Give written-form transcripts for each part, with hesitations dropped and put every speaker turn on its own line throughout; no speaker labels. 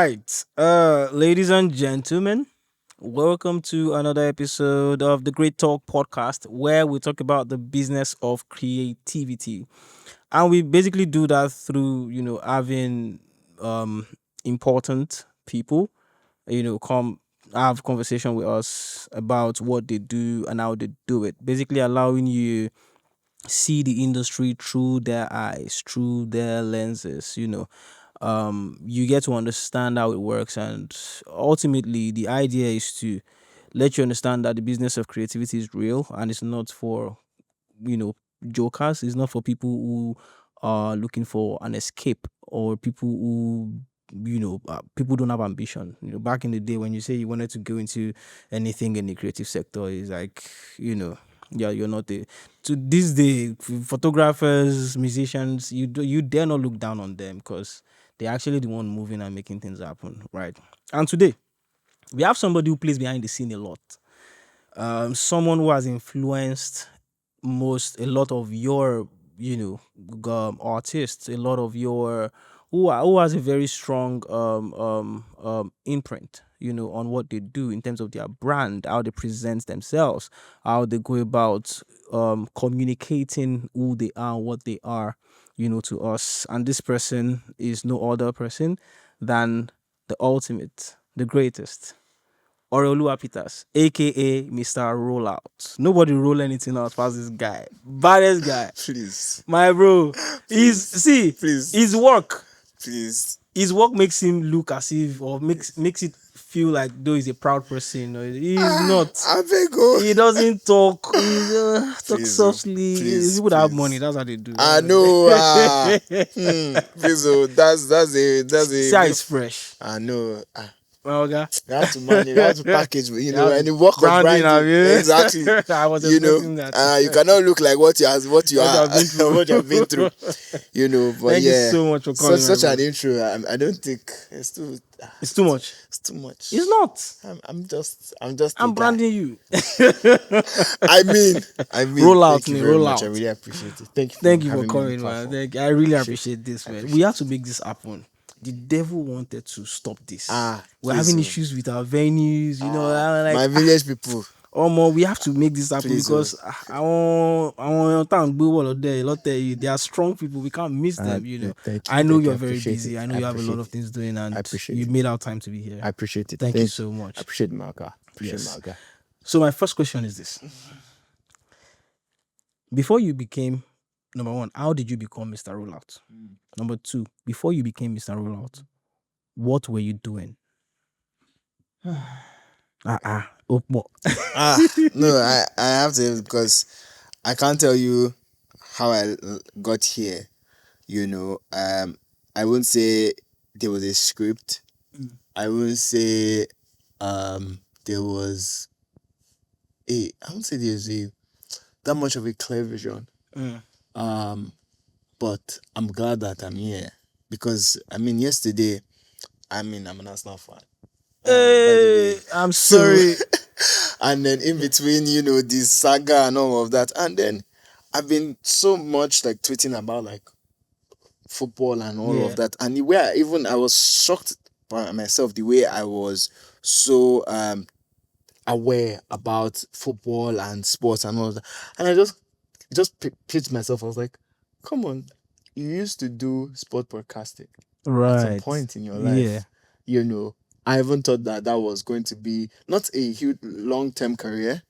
right, ladies and gentlemen, welcome to another episode of the Great Talk podcast, where we talk about the business of creativity, and we basically do that through having um important people come have conversation with us about what they do and how they do it, basically allowing you see the industry through their eyes, through their lenses. You get to understand how it works, and ultimately the idea is to let you understand that the business of creativity is real and it's not for you know jokers. It's not for people who are looking for an escape, or people who people don't have ambition. Back in the day when you say you wanted to go into anything in the creative sector, is like, yeah, you're not a to this day. Photographers, musicians, you dare not look down on them, because they're actually the one moving and making things happen, right? And today we have somebody who plays behind the scene a lot, someone who has influenced a lot of your artists, a lot of your who has a very strong imprint on what they do in terms of their brand, how they present themselves, how they go about communicating who they are, what they are, to us. And this person is no other person than the ultimate, the greatest, Oreoluwa Peters, aka Mr. Rollout. Nobody roll anything out past this guy. Baddest guy.
Please,
My bro.
please,
His work.
please.
His work makes him look as if, or makes it feel like though he's a proud person. He's not.
I beg you.
He doesn't talk. He talk
Please, oh,
softly.
please,
People that have
please.
money, that's how they do.
I know. Please, oh, that's
See how it's fresh.
I know.
Well, okay.
You have to manage, you have to package,
Yeah,
and the work of
branding, have
branding.
you?
Exactly.
I was
You know,
expecting that.
you cannot look like what you are,
What you have been through.
what you have been through. But
Thank you
yeah,
so much for calling.
such
my
an
bro.
intro. I don't think it's too.
It's too much.
It's too much.
It's not.
I'm just a
I'm
guy.
branding you.
I mean,
Roll out,
thank you
me,
very
roll
much. I
out.
really appreciate it. Thank you for
Thank you for
having me on the
coming, man.
platform.
I really
Appreciate
appreciate this,
I
man.
appreciate
We have to make this happen. The devil wanted to stop this. We're
please,
having
oh.
issues with our venues, I'm like,
My village people,
we have to make this happen,
please,
because I want they are strong people. We can't miss them,
thank you.
I know
Thank you.
you're
I
very
appreciate
busy.
it.
I know
I
you have a lot
appreciate
of
it.
things doing,
I
and
appreciate
you
it.
made out time to be here.
I appreciate it.
Thank you so much.
I appreciate Malga.
Yes.
Malga.
So my first question is this: before you became, number one, how did you become Mr. Rollout? Number two, before you became Mr. Rollout, what were you doing? What?
No, I have to, because I can't tell you how I got here. I won't say there was a script. I won't say there was I won't say there's that much of a clear vision. But I'm glad that I'm here, because yesterday, I'm an Arsenal fan. By the way.
I'm sorry.
And then in between, this saga and all of that, and then I've been so much like tweeting about like football and all of that, and the way I was shocked by myself, the way I was so aware about football and sports and all of that, and I just pitched myself. I was like, come on, you used to do sport broadcasting at some
Right.
point in your life. I even thought that was going to be not a huge long-term career,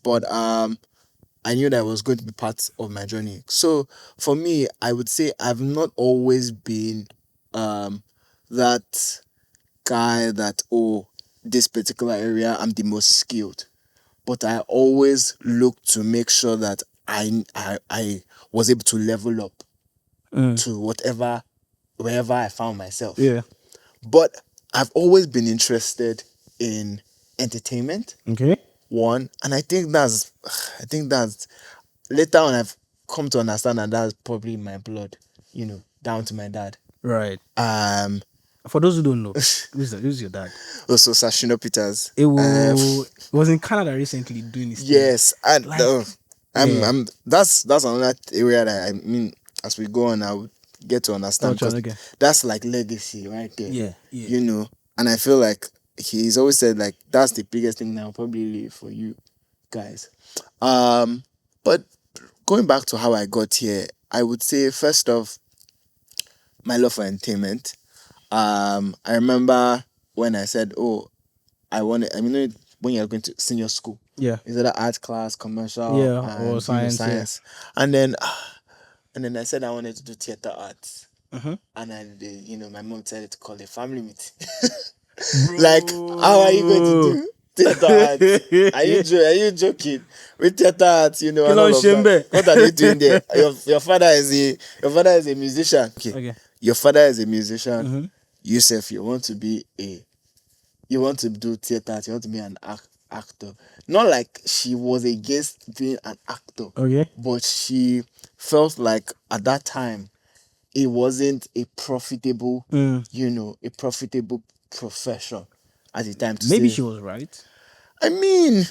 but I knew that it was going to be part of my journey. So for me, I would say I've not always been that guy that, this particular area I'm the most skilled, but I always look to make sure that I was able to level up to wherever I found myself.
Yeah.
But I've always been interested in entertainment.
Okay.
One, and I think that's later on I've come to understand that that's probably my blood, down to my dad.
Right. For those who don't know, who's your dad?
Also Sashino Peters.
It was in Canada recently doing this.
Yes, and
Like,
I'm that's another area that as we go on, I would get to understand, because
Okay.
that's like legacy right there.
Yeah.
You know, and I feel like he's always said like that's the biggest thing that I'll probably leave for you guys. But going back to how I got here, I would say first off, my love for entertainment. I remember when I said, "Oh, I mean, when you're going to senior school,
Yeah.
is it an art class, commercial,
Yeah,
and
or science, yeah.
science?" And then, I said I wanted to do theater arts,
Uh-huh.
and my mom decided to call a family meeting. Like, how are you going to do theater arts? Are you joking? With theater arts, and all of that. What are they doing there? Your father is a musician. Okay. Your father is a musician.
Mm-hmm.
Yourself, you want to do theater arts, you want to be an actor. Not like she was against being an actor.
Okay.
But she felt like at that time it wasn't a profitable, a profitable profession at the time.
Maybe she was right.
I mean,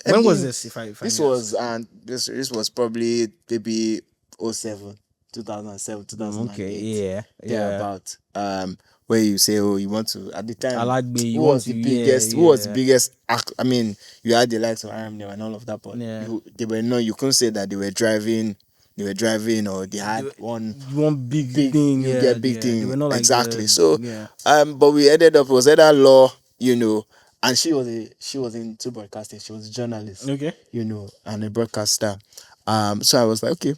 when was this? If I
this was this was probably maybe 07, 2007, 2008.
Okay,
yeah. About where you say, oh, you want to at the time.
I like
who was the biggest? Who was the biggest? I mean, you had the likes of RM and all of that, but you couldn't say that they were driving. Or they had one
big thing.
You get big thing.
They were not like
exactly. But we ended up, it was either law, and she was into broadcasting. She was a journalist.
Okay.
And a broadcaster. So I was like, okay,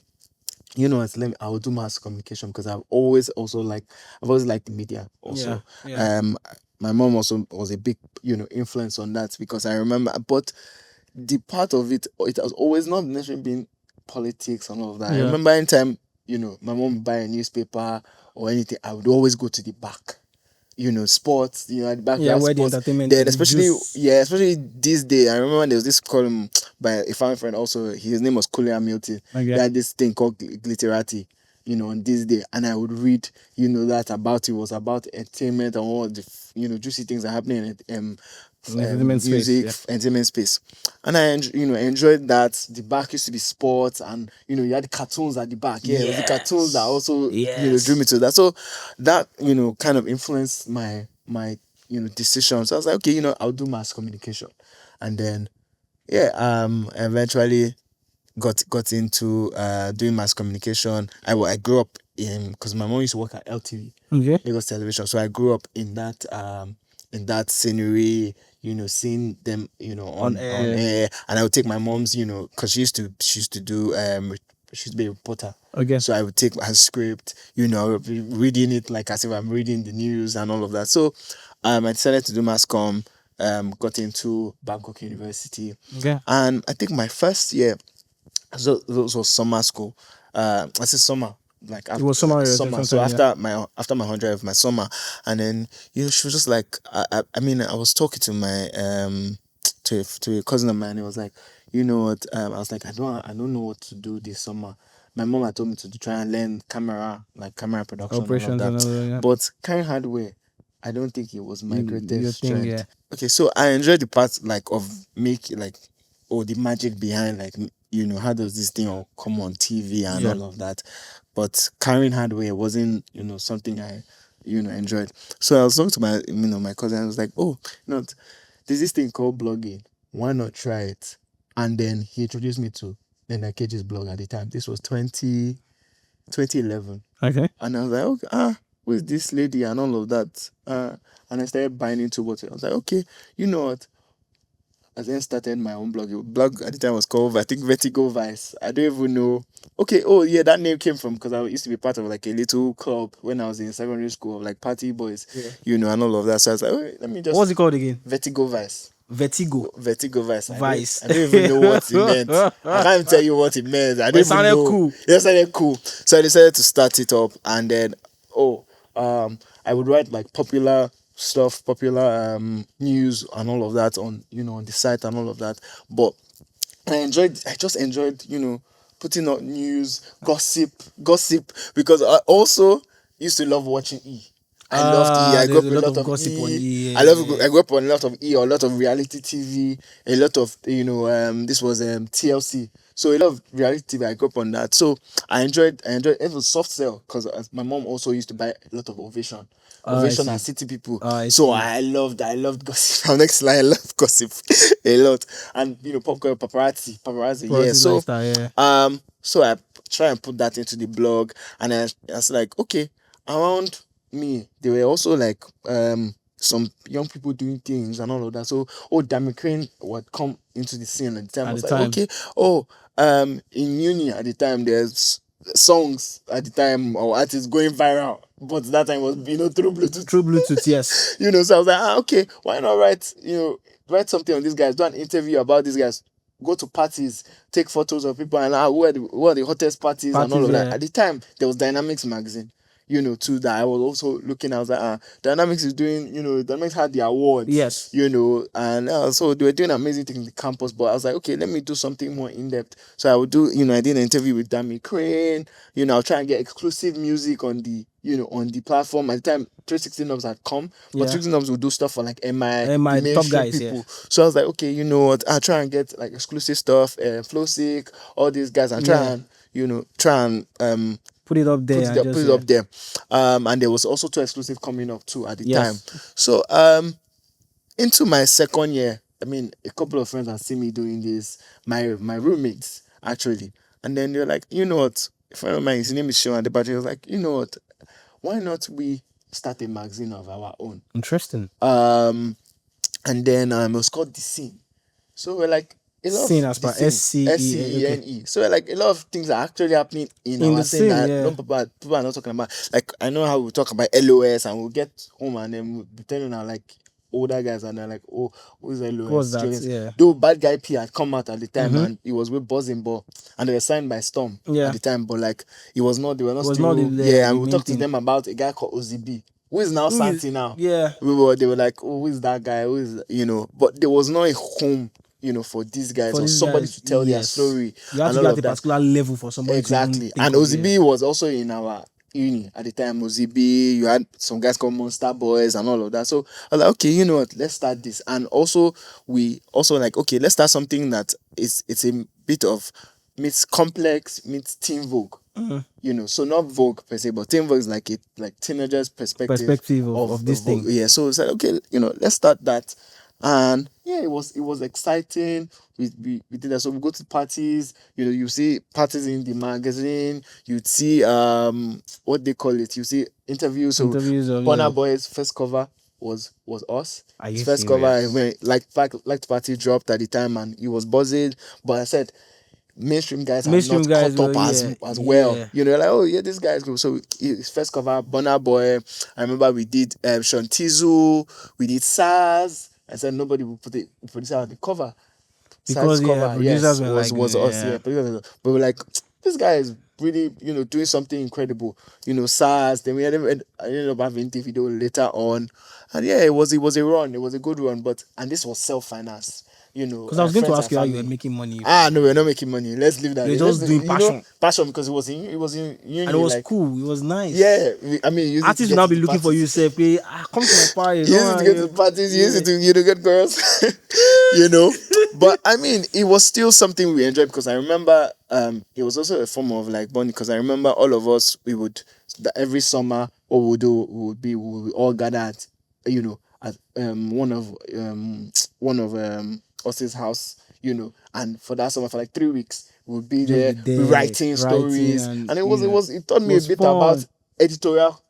I will do mass communication, because I've always liked the media also. My mom also was a big, influence on that, because I remember, but the part of it has always not necessarily been politics and all of that. I remember anytime, my mom would buy a newspaper or anything, I would always go to the back. Sports, at the back.
Where the entertainment.
Then especially this day, I remember there was this column by a family friend also. His name was Kule Hamilton. They had this thing called Glitterati, on this day, and I would read, that about it was about entertainment and all the, juicy things that are happening in entertainment space. And I enjoyed that. The back used to be sports, and you had the cartoons at the back. The cartoons that also drew me to that. So that kind of influenced my decisions. So I was like, okay, I'll do mass communication. And then eventually got into doing mass communication. I grew up because my mom used to work at LTV, Lagos Television. So I grew up in that scenery, seeing them, on air. And I would take my mom's, because she used to do she used to be a reporter. Okay. So I would take her script, reading it like as if I'm reading the news and all of that. So I decided to do mass comm, got into Bangkok University. Okay. And I think my first year, so this was summer school. I said summer. Like after, it was summer. So after my 100 of my summer, and then she was just like, I was talking to my to a cousin of mine. He was like, you know what? I was like, I don't know what to do this summer. My mom had told me to try and learn camera production, operations, and all that. But carrying hardware, I don't think it was my greatest strength. Yeah. Okay, so I enjoyed the part of the magic behind how does this thing all come on TV and all of that. But carrying hardware wasn't, something I, enjoyed. So I was talking to my cousin. I was like, oh, there's this thing called blogging. Why not try it? And then he introduced me to Nena Keji's blog at the time. This was 2011. Okay. And I was like, okay, who is this lady and all of that? And I started buying into what I was like, okay, you know what? I then started my own blog. Blog at the time was called, I think, Vertigo Vice. I don't even know. Okay, that name came from because I used to be part of like a little club when I was in secondary school of like party boys, and all of that. So I was like, let me just. What's it called again? Vertigo Vice. Vertigo Vice. I don't even know what it meant. I can't even tell you what it meant. I don't even know. Cool. It sounded cool. So I decided to start it up, and then I would write like popular stuff, popular news and all of that on on the site and all of that. But I just enjoyed putting out news, gossip, because I also used to love watching E. I loved E. I grew
There's
up
a
with a
lot
lot
of
of
gossip on
E.
E.
I grew up on a lot of E, or a lot of reality TV, a lot of this was TLC. So a lot of reality TV. I grew up on that. So I enjoyed it was soft sell because my mom also used to buy a lot of Ovation.
I
Ovation and
see.
City People.
I
So
see.
I loved gossip. I'm next line, I love gossip a lot. And popcorn paparazzi, yeah.
Process
So
lifestyle, yeah.
so I try and put that into the blog, and I was like, okay, around me, there were also like some young people doing things and all of that. So Dami Crane would come into the scene at the time. I
At the
was like,
time.
okay, in uni at the time, there's songs at the time or artists going viral, but that time was through Bluetooth.
Through Bluetooth, yes.
So I was like, okay, why not write something on these guys, do an interview about these guys, go to parties, take photos of people, and who are the hottest parties and all
Parties,
of that.
yeah.
At the time, there was Dynamics magazine, too, that I was also looking. I was like, Dynamics is doing, Dynamics had the awards,
Yes.
and so they were doing amazing things in the campus. But I was like, okay, let me do something more in depth. So I would do, I did an interview with Dami Crane. I'll try and get exclusive music on the, on the platform. At the time, 360 Knobs had come, but
Yeah.
360 Knobs would do stuff for like MI,
And
the
my top
mainstream
guys, yeah.
people. So I was like, okay, you know what? I'll try and get like exclusive stuff, Flowsick, all these guys, and
Yeah.
try and
Put it up there and
put
just,
it
yeah.
up there. And there was also two exclusive coming up too at the time.
Yes.
So into my second year, I mean, a couple of friends had seen me doing this. My roommates actually, and then they're like, you know what? A friend of mine, his name is Sean Adebayo. He was like, you know what? Why not we start a magazine of our own?
Interesting.
And then it was called The Scene. So we're like a lot
Scene
of
as
the
per
scene,
SCE. Okay.
SCENE. So we're like a lot of things are actually happening in
In
our
the
scene
scene,
that
yeah.
people are not talking about. Like I know how we talk about LOS, and we'll get home and then we'll be telling our like older guys, and they're like, oh, who's
What's
LOS?
that?
Jones.
Yeah.
Though Bad Guy P had come out at the time,
Mm-hmm.
and he was with Buzzing Ball, and they were signed by Storm
Yeah.
at the time, but like he was not. They were
It
not
was not
still. Yeah,
the
and we
main
talked to
thing.
them about a guy called OZB, who is now
Who is-
Santi now.
Yeah.
They were like, oh, who is that guy? Who is but there was no a home, for these guys,
For
or
these
somebody
guys,
to tell their
yes.
story
You have
and
to be
all
at
of
a
that.
particular level for somebody to even
Exactly.
think
And
of it.
OZB was also in our uni at the time. OZB, you had some guys called Monster Boys and all of that. So I was like, okay, you know what, let's start this. And also we also like, okay, let's start something that it's a bit of meets complex, meets teen vogue. So not Vogue per se, but teen Vogue is like teenagers'
Perspective of
the
this
Vogue.
thing.
Yeah, so it's like, okay, let's start that. And yeah, it was exciting. We did that. So we go to parties, you see parties in the magazine, you'd see what they call it, you see interviews. So
Interviews of,
Burna Boy's first cover was us.
Are
His
you
first cover
serious?
when like party dropped at the time, and he was buzzing. But I said mainstream guys have
Mainstream
not
guys
caught
will,
up
yeah.
as well.
Yeah.
Like, oh yeah, this guy is good. So his first cover, Burna Boy. I remember we did Shantizu, we did SARS. I said nobody will put it on the cover.
Because,
SARS
yeah,
cover, yes,
producers were like,
was us,
yeah.
yeah. But we're like, this guy is really, doing something incredible. SARS. Then I ended up having the video later on, and yeah, it was a run. It was a good run, and this was self-financed.
Because I was going to
Friends
ask
and
you how you were
family.
making money
No,
from.
we're not making money. Let's leave that
You're
there.
just doing passion.
Passion, because it was in
And it
uni,
was
like,
cool. It was nice.
yeah. I mean, use it to
Artists will
get
now
to
be
the
looking for you,
parties.
say, hey, come to my party.
Use it to get to the parties. Use it to get girls. you know. But I mean, it was still something we enjoyed, because I remember it was also a form of like bonding, because I remember all of us, we would every summer what we would do we would all gather at at one of us's house, and for that summer, for like 3 weeks, we'll be
Just be
there, be
there,
writing
writing,
stories,
and
and it taught
it
me a
was
bit about
fun.
editorial.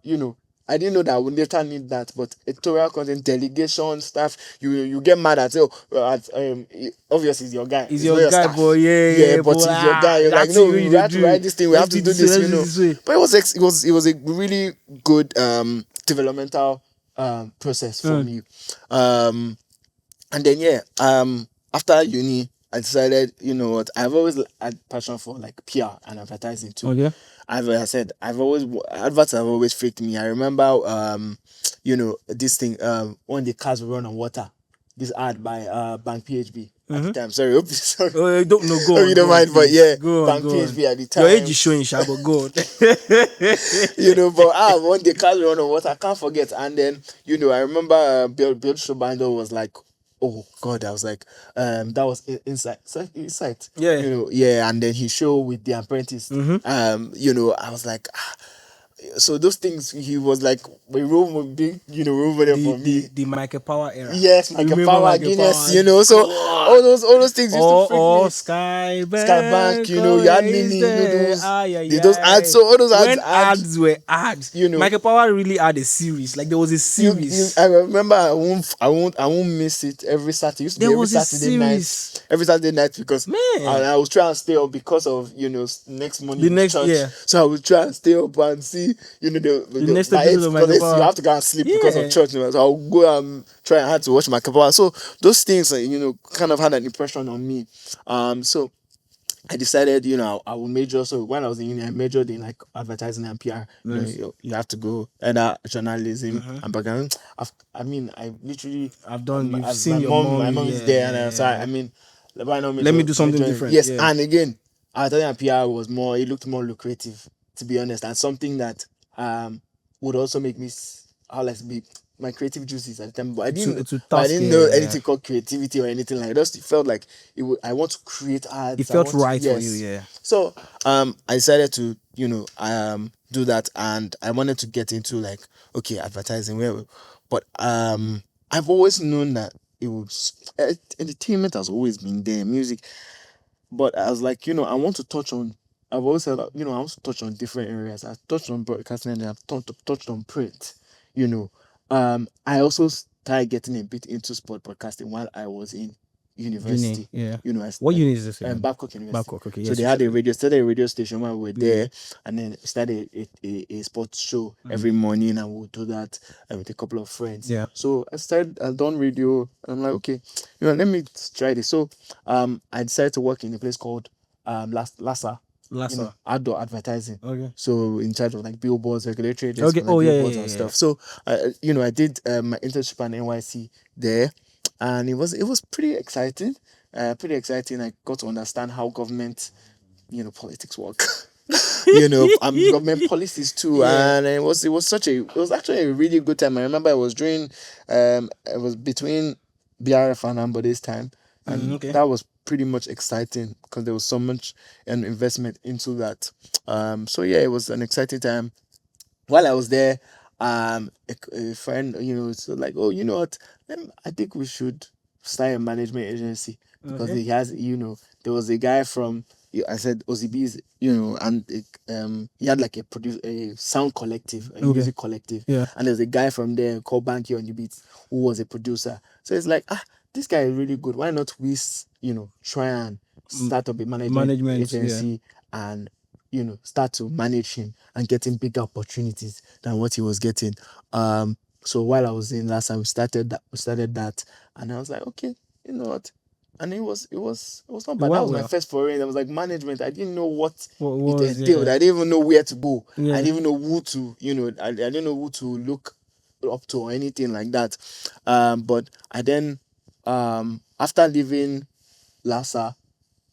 I didn't know that I would later need that, but editorial content, delegation, stuff. You get mad at, obviously it's your guy,
It's
it's not
your
your
guy,
staff.
boy. Yeah,
Yeah,
yeah,
but
but
it's your guy. You're like,
that's
no,
you.
we have to write this thing. We have
Let's
to
do
do
this way.
this.
Let's do this way.
But it was a really good developmental process for me. And then yeah, after uni, I decided, you know what, I've always had passion for like PR and advertising too.
Okay.
I said, adverts have always freaked me. I remember this thing when the cars will run on water. This ad by Bank PHB. at the
Mm-hmm.
time. Sorry, sorry.
Oh, don't no, go
Hope
on,
you don't
go on,
mind, but
please.
yeah,
Go on,
Bank
go on.
PHP at the
Your age
time.
is showing, Sha, but go on.
But one day carry on what I can't forget. And then, I remember Bill Shobando was like, oh God, I was like, that was Insight.
Yeah.
Yeah, and then he show with the apprentice.
Mm-hmm.
I was like, so those things he was like a big, role model
The
for
the
me.
the Michael Power era.
Yes,
You
Michael
remember
Power,
Michael
Guinness,
Power?
so
God.
all those things used to freak
Or
me.
Skybank,
Skybank, you had
is
Mini,
there?
those
Ay, ay,
those ads.
ay.
So all those
When
ads,
ads were ads,
you know,
Michael Power really had a series. Like there was a
you
series.
I remember I won't miss it every Saturday. It used to
There
be every
was a
Saturday night.
series.
Every Saturday night because
Man.
I was trying to stay up because of next
The
morning
next,
church.
yeah.
So I would try and stay up and see
The next
by
episode
8
of
because
Michael
you
Power.
have to go and sleep because of
Yeah.
church. So I'll go and try and hard to watch my Kabbalah. So those things kind of had an impression on me. So I decided, I will major. So when I was in uni, I majored in like advertising and PR.
Nice.
You have to go either journalism
Mhm.
and background. I literally,
I've done. You've
my
seen your
mom,
mom.
my mom is
Yeah,
there, and
yeah,
so
yeah.
why not
Let me do something
major?
different.
Yes,
Yeah.
and again, advertising and PR was more. It looked more lucrative, to be honest, and something that would also make me how like be my creative juices at the time, but
To
I
task.
didn't know
Yeah.
anything called creativity or anything like that. Just it felt like I want to create
It
ads. I
felt
want to,
right for you.
yes.
Yeah.
So I decided to do that, and I wanted to get into like advertising. But I've always known that it was entertainment has always been there, music. But I was like, I want to touch on. I've always said, I want to touch on different areas. I've touched on broadcasting and I've touched on print. You know, I also started getting a bit into sport broadcasting while I was in
Uni.
university.
Yeah.
I,
What uni is this again?
Babcock University.
Babcock. Okay.
So
Yes.
they
You
had
said.
started a radio station while we were
Yeah.
there, and then started a sports show every morning, and we'll do that with a couple of friends.
Yeah.
So I done radio, and I'm like, okay, let me try this. So I decided to work in a place called Lassa,
Lassa.
outdoor advertising.
Okay.
So in charge of like billboards, regulatory agencies,
Okay.
for, like,
Oh yeah,
billboards
yeah,
and
yeah,
stuff. So I did my internship at NYC there, and it was pretty exciting. I got to understand how government, politics work. Government policies too,
Yeah.
and it was actually a really good time. I remember it was between BRF and Ambode's time, and
Okay.
that was pretty much exciting because there was so much investment into that. So yeah, it was an exciting time. While I was there, a friend, so like, oh, you know what? I think we should start a management agency because
Okay.
he has, there was a guy from, I said OZB's, and he had like a sound collective, a
Okay.
music collective,
Yeah.
and there's a guy from there called Banky on the Beats who was a producer. So it's like, this guy is really good. Why not we, try and start up a management
Management. Yeah.
agency and start to manage him and getting bigger opportunities than what he was getting. So while I was in last time, we started that, and I was like, okay, you know what? And it was not bad. That
went
was my
well.
first foray. That was like management. I didn't know what
What
it
was
entailed.
yeah.
I didn't even know where to go.
Yeah.
I didn't even know who to, I didn't know who to look up to or anything like that. But I then, after leaving Lhasa,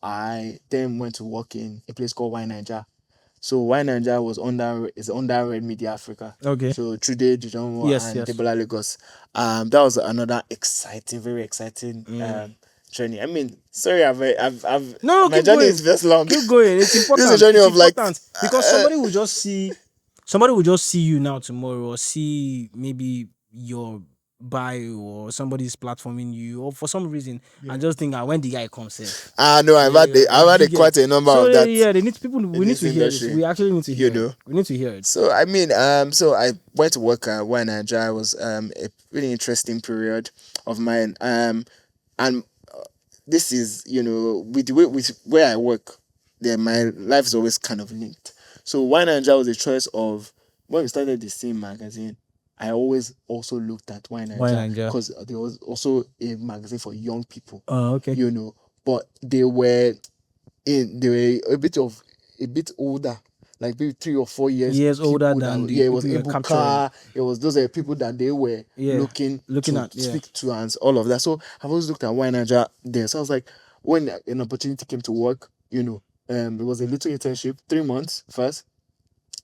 I then went to work in a place called Y Niger. So Y Niger is under Red Media Africa.
Okay.
So Trude Dujonwo
Yes.
and
Yes.
Debola Lagos. That was another very exciting journey. I mean, sorry, I've
No,
my
keep
journey
going.
is just long.
Keep going. It's important.
This is a journey
It's
of like
important because somebody will just see you now tomorrow or see maybe your bio or somebody's platforming you or for some reason and just think when the guy comes in.
no, I've had
You
quite
get.
a number
So
of that
yeah, they need people. We
in
need
this
to hear this.
industry.
We actually need to
You
hear
know.
it. We need to hear it.
So I mean, so I went to work at Y Niger. It was a really interesting period of mine. And this is, with the way with where I work, then my life is always kind of linked. So Y Niger was a choice of when we started the same magazine. I always also looked at Y Niger because there was also a magazine for young people.
Oh, okay.
But they were a bit older like maybe 3 or 4
years older
people
than
that,
the
it was
people you were capturing.
Ebuka, it was those are people that they were looking to
at,
speak to and all of that. So I've always looked at Why Nigeria there. So I was like, when an opportunity came to work, it was a little internship, 3 months first,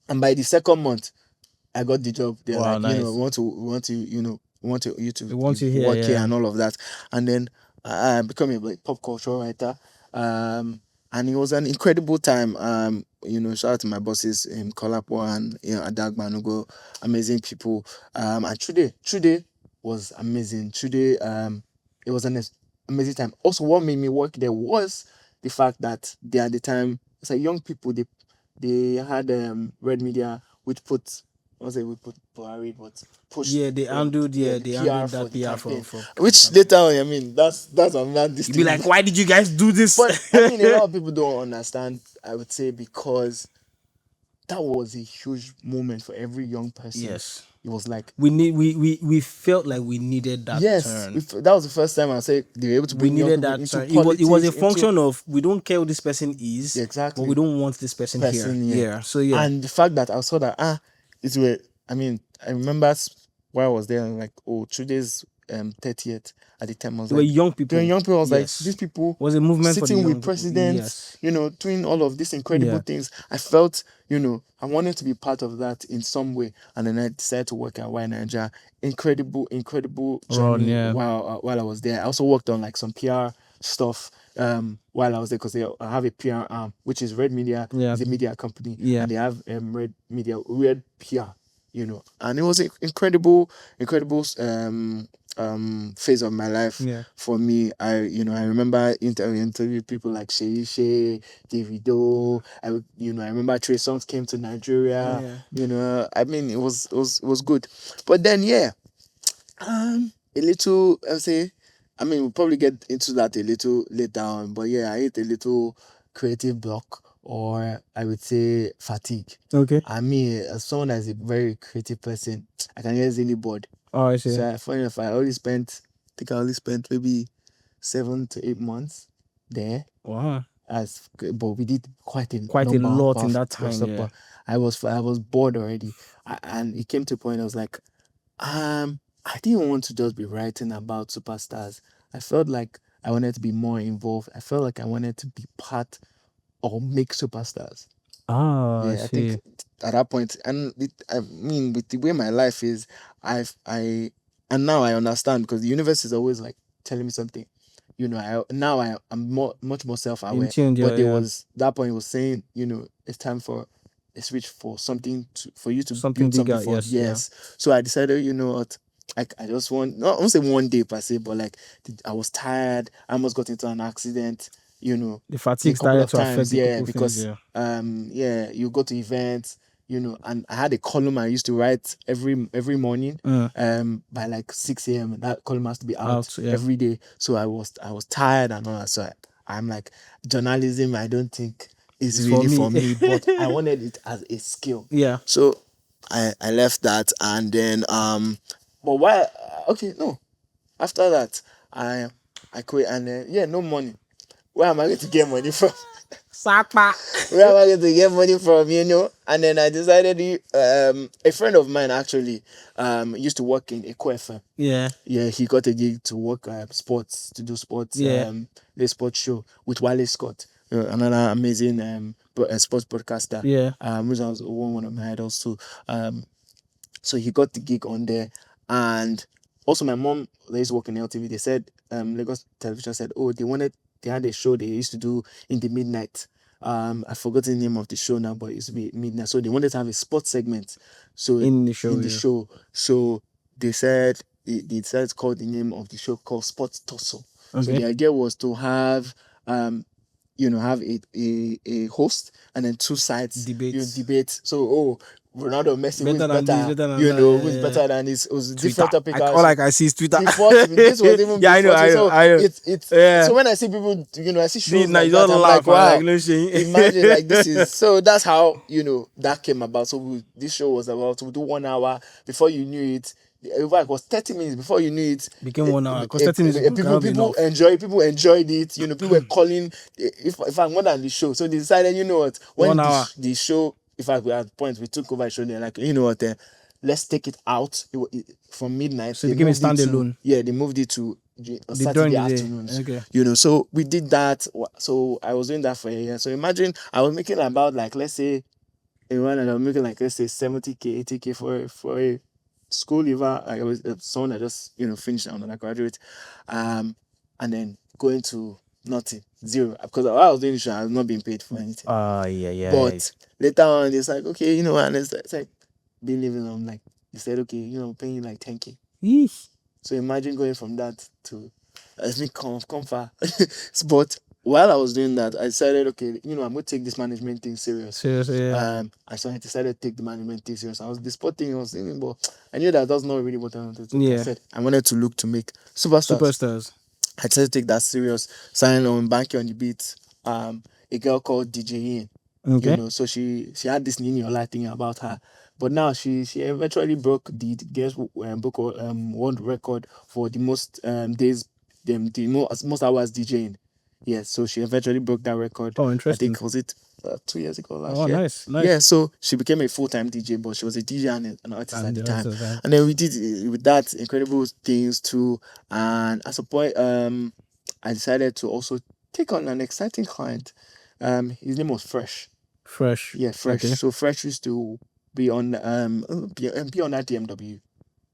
and by the second month, I got the job. They're
Wow,
like,
nice.
we want you to
want you here,
work here and all of that. And then I became a like pop culture writer. And it was an incredible time. Shout out to my bosses in Kolapo and Adagba Nugo, amazing people. And Trude was amazing. Trude, it was an amazing time. Also, what made me work there was the fact that they at the time, it's like young people, they had Red Media, which put we put Buhari, but push.
Yeah, they handled
the
PR
for the
PR
campaign.
for
Which later on, I mean, that's another this
you'd be like, why did you guys do this?
But I mean, a lot of people don't understand, I would say, because that was a huge moment for every young person.
Yes.
It was like
we felt like we needed that turn.
That was the first time I say they were able to bring young people into politics.
It was a function of we don't care who this person is,
exactly,
but we don't want this person here. Yeah. So yeah.
And the fact that I saw that it were, I mean, I remember while I was there, like, Trude's 30th at the time. I was
they were young people.
I was like, these people
was a movement
sitting
for the
with presidents, doing all of these incredible things. I felt, I wanted to be part of that in some way. And then I decided to work at Why Nigeria. Incredible journey while I was there. I also worked on like some PR stuff while I was there, because I have a PR arm, which is Red Media. It's a media company. And they have Red Media, Red PR. And it was an incredible phase of my life for me. I remember interviewing people like Shay, Davido. I remember Trey Songz came to Nigeria. I mean, it was good. But then a little, I'll say, I mean, we'll probably get into that a little later on. But I hit a little creative block, or I would say fatigue.
Okay.
I mean, as someone that is a very creative person, I can get easily bored.
Oh, I see.
So funny enough, I only spent maybe 7 to 8 months there.
Wow.
But we did quite a
lot in that time. Yeah.
I was bored already, and it came to a point I was like, I didn't want to just be writing about superstars. I felt like I wanted to be more involved. I felt like I wanted to be part or make superstars.
I
think at that point, and I mean, with the way my life is, and now I understand, because the universe is always like telling me something. I'm much more self-aware. But there was that point, it was saying, it's time for a switch for something for you to
something
build
bigger.
Something for.
Yes.
So I decided, what. I just I won't say one day per se, but like I was tired. I almost got into an accident.
The fatigue started to affect
because you go to events, and I had a column I used to write every morning by like 6 a.m. and that column has to be out every day. So I was tired and all that. So I'm like, journalism, I don't think is really for me, but I wanted it as a skill.
Yeah.
So I left that, and then but why? Okay, no. After that, I quit, and no money. Where am I going to get money from?
Sapa.
Where am I going to get money from? And then I decided a friend of mine actually used to work in Eko FM.
Yeah.
Yeah, he got a gig to work sports, to do sports. The sports show with Wale Scott, another amazing sports broadcaster.
Yeah.
Which was one of my idols too. So he got the gig on there. And also my mom, they used to work in LTV. They said, Lagos Television said, they had a show they used to do in the midnight. I forgot the name of the show now, but it used to be midnight. So they wanted to have a sports segment. So
in the show.
So they said they decided to call the name of the show called Sports Tussle.
Okay.
So the idea was to have have a host and then two sides debate. So Ronaldo, Messi, who's better? Who's better than this? It was different topic.
All I see is Twitter.
This was even
I know.
So when I see people, I see shows like that, I'm like, wow. Imagine like this is. So that's how that came about. So this show was about to do 1 hour. Before you knew it, in fact, it was 30 minutes before you knew it.
Became 1 hour. Because 30 minutes.
People enjoyed it. People were calling. If I'm more than the show, so they decided, when the show in fact, we at points we took over the show. They're like, you know what? Let's take it out. From midnight.
So
They
it became a
moved it to
standalone.
They moved it to
During
Saturday
the day.
afternoons.
Okay.
You know, so we did that. So I was doing that for a year. So imagine I was making about like, let's say, in one, and I was making like, let's say 70K, 80K for a school leaver. I was someone that just finished on undergraduate, and then going to nothing, zero, because while I was doing this, I was not being paid for anything.
Yeah.
But later on, it's like, okay, and it's like being living on, like, you said, okay, paying you like 10K.
Yeesh.
So imagine going from that to, let me come far. But while I was doing that, I decided, okay, I'm going to take this management thing serious.
Seriously, yeah.
So I decided to take the management thing serious. The sport thing I was thinking, but I knew that that's not really what I wanted to do.
Yeah.
I said I wanted to look to make superstars. I decided to take that serious. Signing on Banky on the beat. A girl called DJ Ian.
Okay.
So she had this Nini Ola thing about her. But now she eventually broke the guest book world record for the most days, the most hours DJing. Yes, so she eventually broke that record.
Oh, interesting.
I think, was it 2 years ago last
Oh,
year?
nice.
Yeah, so she became a full-time DJ, but she was a DJ and an artist at the time. And then we did with that incredible things too. And at some point, I decided to also take on an exciting client. His name was Fresh.
Fresh.
Yeah, Fresh.
Okay.
So Fresh used to be on be on that DMW.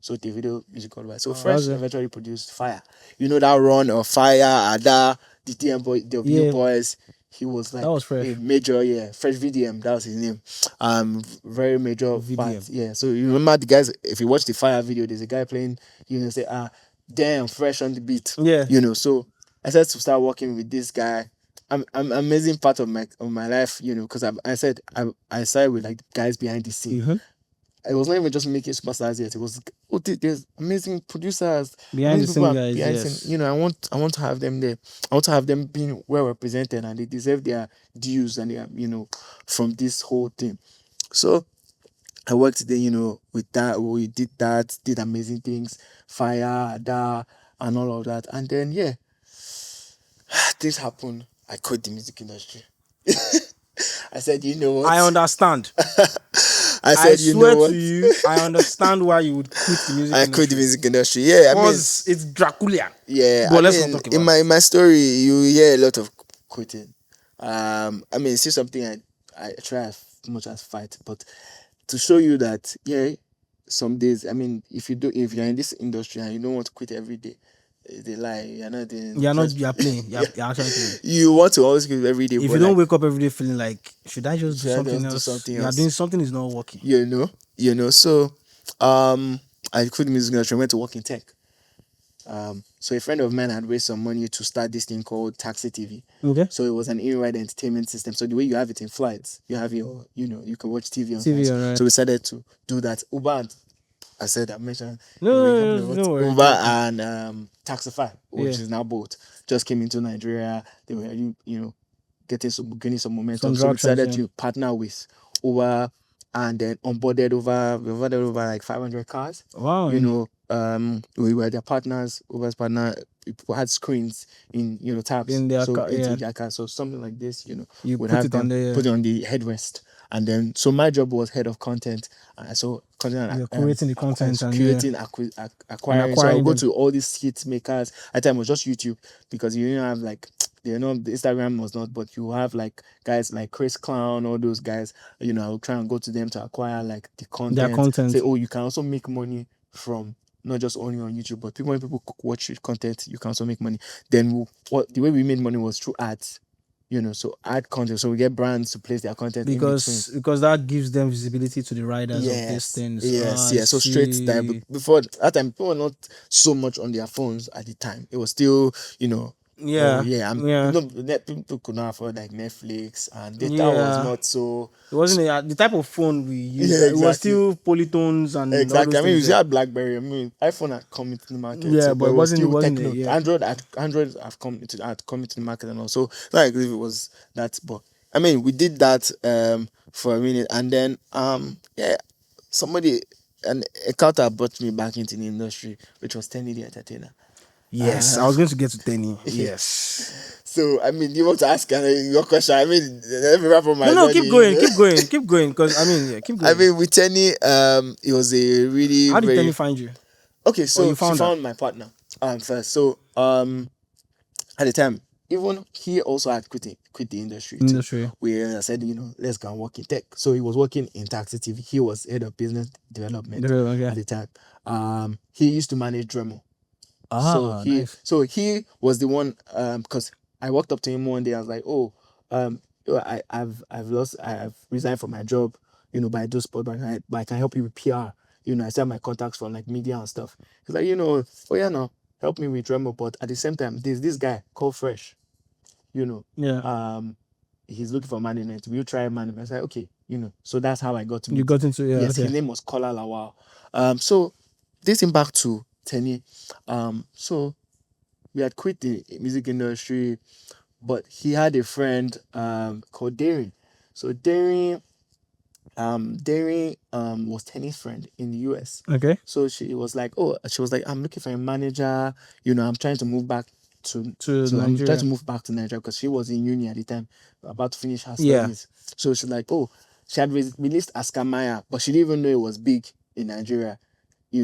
So the video musical advice. So Fresh eventually produced Fire. That run of Fire, Ada, the DMW boys. He was like,
that was Fresh.
A major, Fresh VDM, that was his name. Very major part. Yeah. So you remember the guys, if you watch the Fire video, there's a guy playing, say, damn, Fresh on the beat.
Yeah.
So I said to start working with this guy. I'm amazing part of my life, because I started with like the guys behind the scene.
Mm-hmm.
It was not even just making superstars yet. It was, there's amazing producers
behind the scene guys.
Yes. I want to have them there. I want to have them being well represented, and they deserve their dues, and they are, from this whole thing. So I worked there, with that. We did that, did amazing things, Fire, Ada, and all of that. And then things happened. I quit the music industry. I said, you know what?
I understand.
I said, you know what?
To you, I understand why you would quit the music industry.
I quit the music industry. Yeah,
because it's Draculian.
Yeah,
but let's not talk about
in my story, you hear a lot of quitting. It's still something I try as much as fight, but to show you that, some days, if you're in this industry and you don't want to quit every day, they lie. You're not doing.
You're playing. You're actually playing.
You want to always quit every day.
If you don't wake up every day feeling like, should I just do something else?
You're
doing something is not working.
So I quit the music industry. I went to work in tech. So a friend of mine had raised some money to start this thing called Taxi TV.
Okay.
So it was an in-ride entertainment system. So the way you have it in flights, you have your, you can watch TV on
TV,
flights.
right.
So we decided to do that. Uber, I mentioned
no
Uber and Taxify, which is now both, just came into Nigeria. They were, gaining some momentum. So we decided to partner with Uber, and then onboarded over like 500 cars.
Wow.
We were their partners, Uber's partner. People had screens in tabs
in their
car. So something like this,
you
would
put
have
it
them
on the
put it on the headrest, and then so my job was head of content. So content,
creating the content and
creating, acquiring. So I'll go to all these hit makers. At the time it was just YouTube, because you didn't have like, the Instagram was not, but you have like guys like Chris Clown, all those guys. I'll try and go to them to acquire like the content.
Their content.
Say, you can also make money from not just only on YouTube, but when people watch your content, you can also make money. Then the way we made money was through ads. So ad content. So we get brands to place their content
because that gives them visibility to the riders of these things.
Yes. So straight there. Before that time, people were not so much on their phones at the time. It was still, people could not afford like Netflix, and data was not so.
It wasn't the type of phone we used. Exactly. It was still polytones and
exactly.
All those
you had BlackBerry. iPhone had come into the market.
Yeah, but it wasn't
techno. Android had come into the market, and also like if it was that. But we did that for a minute, and then a counter brought me back into the industry, which was Teni The Entertainer.
Yes, I
Uh,
was going to get to Teni. Yes.
so I mean, you want to ask your question? I mean, let me wrap up
No,
my
no,
journey.
keep going, keep going, keep going. Because I mean, yeah, keep
I
going.
mean, with Tenny, it was a really
How did Teni
very
find you?
okay.
Or you
So she
found her?
found my partner first. So at the time, even he also had quit the industry too.
Industry.
Where I said, let's go and work in tech. So he was working in Taxi TV. He was head of business development
Okay.
at the time. He used to manage Dremel. So
Ah,
he
nice.
so he was the one because I walked up to him one day. I was like, oh, I've resigned from my job, but I do sport, but I can help you with PR. I still have my contacts from like media and stuff. He's like, oh yeah, no, help me with Remo, but at the same time, there's this guy called Fresh, you know,
Yeah.
he's looking for management. Will you try management? I said, okay, so that's how I got to
You
meet.
got into, yeah,
Yes,
okay.
his name was Kola Lawal. So this thing back to Tenny. So we had quit the music industry, but he had a friend called Darren. So Darren was Tenny's friend in the US.
Okay.
So she was like, I'm looking for a manager. I'm trying to move back
To
I'm trying
Nigeria.
to move back to Nigeria because she was in uni at the time, about to finish her
Yeah.
studies. So she's like, oh, she had released Askamaya, but she didn't even know it was big in Nigeria. She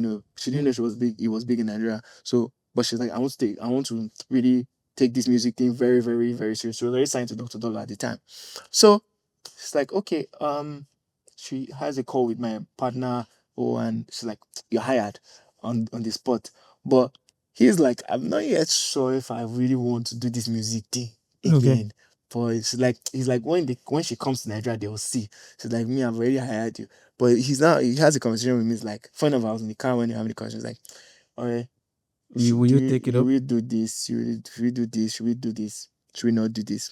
didn't know she was big. It was big in Nigeria. So, but she's like, I want to really take this music thing very, very, very serious. She was already signed to Dr. Dollar at the time. So she's like, okay, she has a call with my partner. Oh, and she's like, you're hired on the spot. But he's like, I'm not yet sure if I really want to do this music thing
Okay.
again. But he's like when she comes to Nigeria, they'll see. She's like, me, I've already hired you. But he has a conversation with me. It's like, fun of I was in the car when you're having the conversation. It's like, all right,
Will you take it
you
up?
will do this, should we do this, should we do this, should we not do this?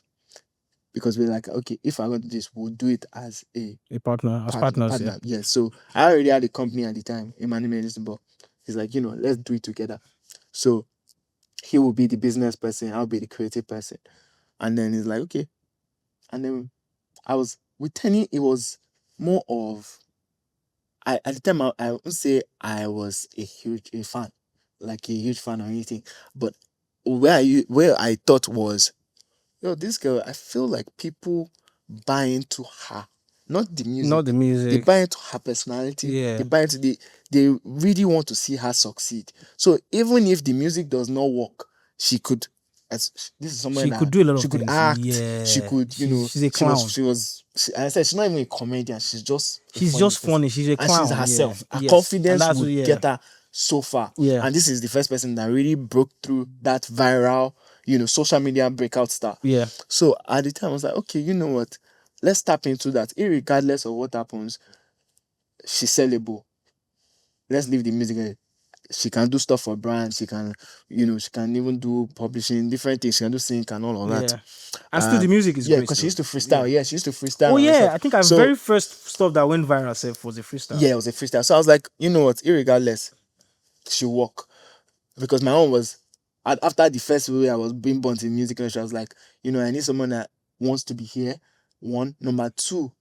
Because we're like, okay, if I want to do this, we'll do it as a
A partner, as partners, yeah.
partner. Yes. So I already had a company at the time, Emmanuel Medicine, but he's like, let's do it together. So he will be the business person, I'll be the creative person. And then he's like, okay. And then I was with Tenny, it was more of at the time I wouldn't say I was a fan, like a huge fan or anything. But where I thought was, this girl, I feel like people buy into her, not the
Not the
music. They
music.
buy into her personality. They
Yeah.
buy into they really want to see her succeed. So even if the music does not work, she could. As this is someone
She could
that
do a lot of
she could
things.
act. She
Yeah.
could,
She's a clown.
I said she's not even a comedian. She's just a
She's
funny
just
person,
funny. She's a
and she's
clown. Yeah.
herself. Her
Yes. And
confidence
that's
would
yeah.
get her so far.
Yeah.
And this is the first person that really broke through that viral, social media breakout star.
Yeah.
So at the time, I was like, okay, you know what? Let's tap into that. Irregardless of what happens, she's sellable. Let's leave the music. She can do stuff for brands. She can, she can even do publishing, different things. She can do sync and all of that.
Yeah. And still the music is
Yeah,
great
because she
still.
used to freestyle. Yeah, she used to
Oh
freestyle and
yeah.
stuff.
I think our
So
very first stuff that went viral self was a freestyle.
yeah, it was a freestyle. So I was like, you know what? Irregardless, she'll work. Because my own was after the first way I was being born in music industry, I was like, I need someone that wants to be here. One, number two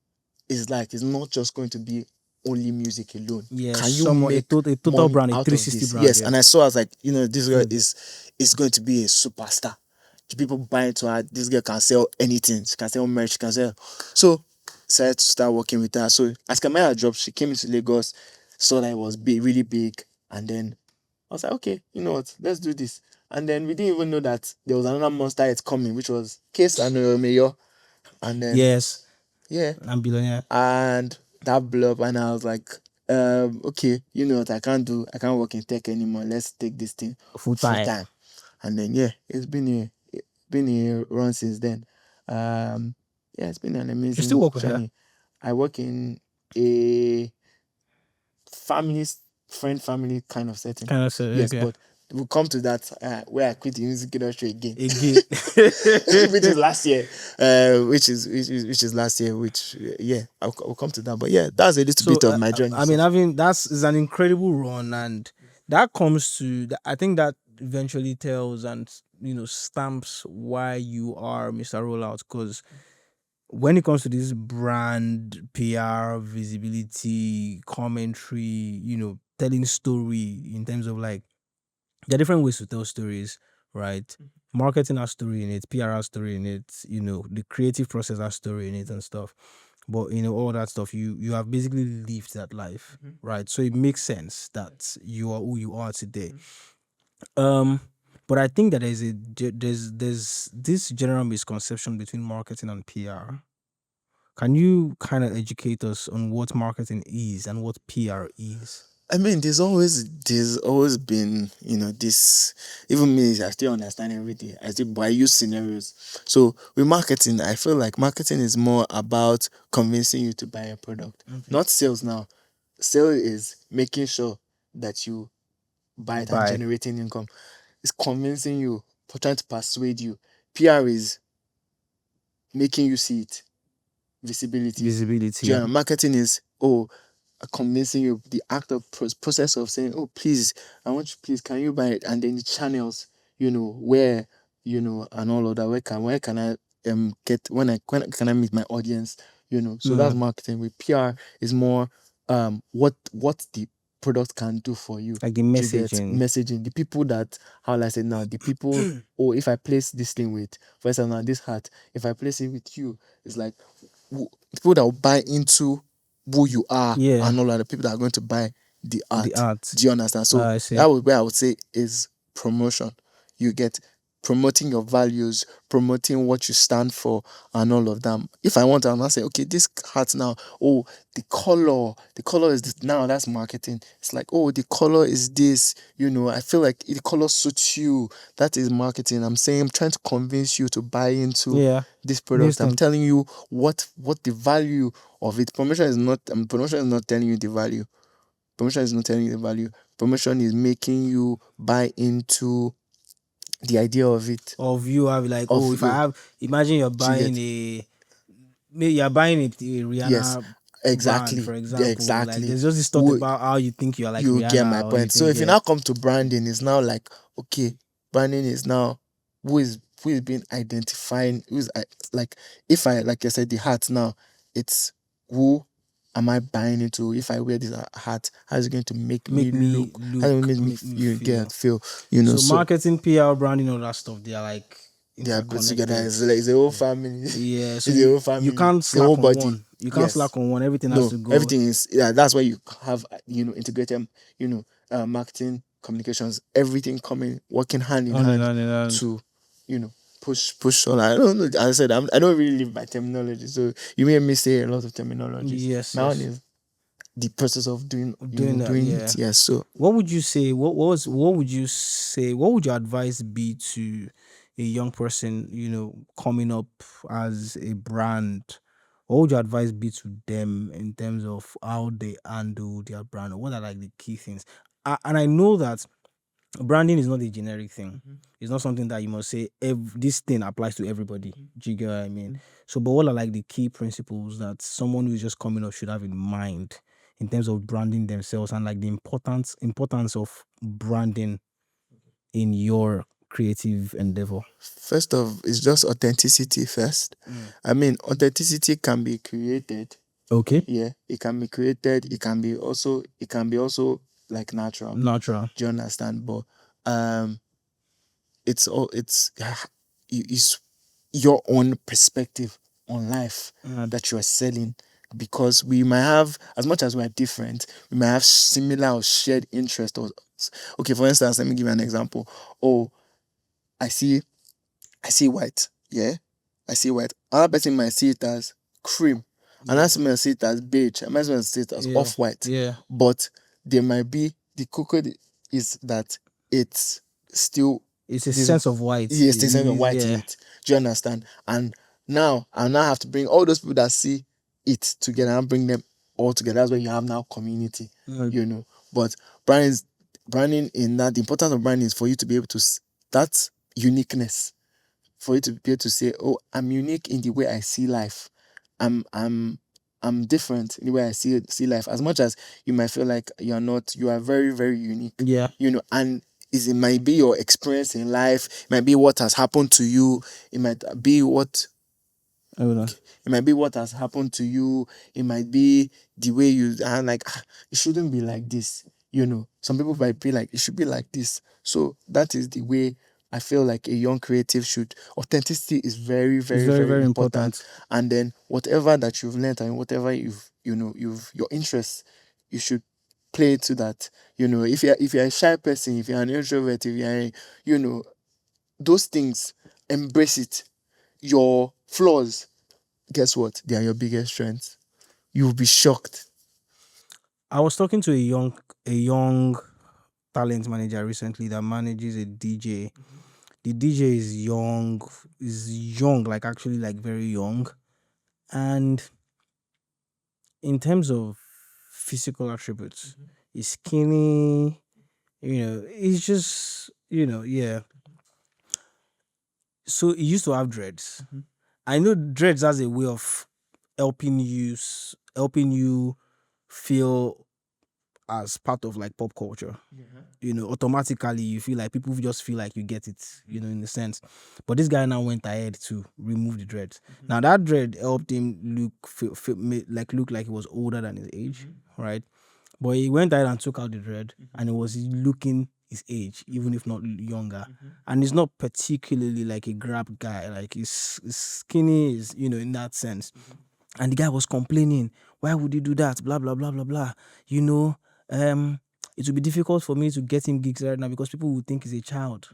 is like it's not just going to be only music alone.
Yeah.
Can you
Someone
make
a total
money
brand, a
out of
360
this?
brand,
Yes,
yeah.
and I was like, this girl
Hmm.
is going to be a superstar. The people buying to her, this girl can sell anything. She can sell merch, she can sell. So decided to start working with her. So as Kamaya dropped, she came into Lagos, saw that it was big, really big, and then I was like, okay, you know what, let's do this. And then we didn't even know that there was another monster it's coming, which was Case and Mayor. And then
Yes.
yeah,
I'm billionaire.
and that blew up, and I was like, okay, you know what, I can't work in tech anymore. Let's take this thing
Full
full
time.
time. And then yeah, been a run since then. Yeah, it's been an
You still
amazing
work with her?
journey. I work in a family family kind of setting.
Kind of say,
Yes,
okay.
but we'll come to that where I quit the music industry again.
Again.
Which is last year. Which is last year. Which yeah, I'll come to that. But yeah, that's a little
So
bit of my journey.
I mean, having that's is an incredible run, and that comes to I think that eventually tells and stamps why you are Mr. Rollout. Because when it comes to this brand PR visibility commentary, telling story in terms of like There are different ways to tell stories, right? Marketing has story in it, PR has story in it, the creative process has story in it and stuff. But all that stuff, you have basically lived that life, right? So it makes sense that you are who you are today. Um, but I think that there's this general misconception between marketing and PR. Can you kind of educate us on what marketing is and what PR is?
I mean, there's always been, this. Even me, I still understand everything. But I use scenarios. So with marketing, I feel like marketing is more about convincing you to buy a product, not sales. Now, sale is making sure that you buy it and
By
generating income. It's convincing you, trying to persuade you. PR is making you see it, visibility.
visibility,
Do you
yeah.
know? Marketing is convincing you, the act of process of saying, oh please, I want you, please can you buy it, and then the channels, where, and all of that, where can I get, when can I meet my audience, so that's marketing. With PR is more what the product can do for you.
Like the
Do you get
messaging.
messaging? The people that, how will I say now, the people, oh, if I place this thing with, for instance, now this hat, if I place it with you, it's like, people that will buy into who you are,
Yeah,
and all of the people that are going to buy the
the
art.
art.
Do you understand? So
I see.
that would where I would say is promotion. You get promoting your values, promoting what you stand for, and all of them. If I want to, I'm not say, okay, this hat now, oh, the color is this. Now that's marketing. It's like, oh, the color is this. I feel like the color suits you. That is marketing. I'm saying, I'm trying to convince you to buy into
Yeah,
this
these
product. I'm
things.
telling you what the value of it. Promotion is not telling you the value. Promotion is not telling you the value. Promotion is making you buy into the idea of it.
Of you have like, oh,
Of
if I
you,
have, imagine you're
do you
buying
get?
maybe you're buying a
Yes,
Rihanna brand, for
exactly,
example. Like
exactly.
there's just this thought
Wo-
about how you think you're like
you get my
Rihanna, or you
point. So
think,
if you
yeah,
now come to branding, it's now like, okay, branding is now who is being identifying, like, if I, like I said, the hat now, it's who am I buying into? If I wear this hat, how is it going to make me
make me
look? How does it
look,
make me
make me
you
feel.
get feel?
So
So
marketing, PR, branding, all that stuff, they are like
they are put together.
interconnected.
It's a whole family.
Yeah, so
It's a whole
you
family.
can't
It's a whole
slack on
body.
one. You can't
Yes.
slack on one. Everything has
No,
to go
everything is, yeah. That's why you have, integrated, marketing, communications, everything coming, working hand in
on and
hand
on and on.
to, you know push all. I don't know. As I said, I don't really live by terminology, so you may me say a lot of terminologies.
Yes,
My own
yes.
is the process of doing,
Doing that,
doing it.
yeah.
Yes. So
What would you say? What would you say? What would your advice be to a young person, coming up as a brand? What would your advice be to them in terms of how they handle their brand? Or what are like the key things? And I know that branding is not a generic thing. It's not something that you must say this thing applies to everybody. Do you get what I mean? So, but what are like the key principles that someone who's just coming up should have in mind in terms of branding themselves, and like the importance of branding in your creative endeavor?
first of, it's just authenticity first. I mean, authenticity can be created.
Okay.
Yeah, it can be created. It can be also like natural.
Natural.
Do you understand? But um, it's your own perspective on life that you are selling, because we might have, as much as we are different, we might have similar or shared interest. Or, okay, for instance, let me give you an example. Oh, I see I see white. Yeah. I see white. Another person might see it as cream. Another person might see it as beige. Another person might see it as
Yeah.
off white.
Yeah.
But there might be, the cocoa is that it's still
It's a
this,
sense of white.
yes, there's something white in
Yeah.
it. Do you understand? And now I now have to bring all those people that see it together and bring them all together. That's where you have now community. But branding, branding in that, the importance of branding is for you to be able to that uniqueness, for you to be able to say, "Oh, I'm unique in the way I see life. I'm different in the way I see life." As much as you might feel like you're not, you are very, very unique.
Yeah.
And it might be your experience in life, it might be what has happened to you, it might be what
Hold on.
it might be what has happened to you, it might be the way you are like, it shouldn't be like this. Some people might be like, it should be like this. So that is the way I feel like a young creative should. Authenticity is very,
It's
very,
very,
very
very
important.
important.
And then whatever that you've learned and whatever you've your interests, you should play to that. If you're a shy person, if you're an introvert, if you're those things, embrace it. Your flaws, guess what? They are your biggest strengths. You'll be shocked.
I was talking to a young talent manager recently that manages a DJ. The DJ is young, like actually like very young. And in terms of physical attributes, he's skinny, he's just, yeah. So he used to have dreads. I know dreads has a way of helping you feel as part of like pop culture. Automatically you feel like people just feel like you get it, in a sense. But this guy now went ahead to remove the dreads. Now that dread helped him look like he was older than his age, right? But he went ahead and took out the dread, and it was looking his age, even if not younger. And he's not particularly like a grab guy, like he's skinny, is in that sense. And the guy was complaining, why would you do that? Blah blah blah blah blah. You know, it would be difficult for me to get him gigs right now because people would think he's a child.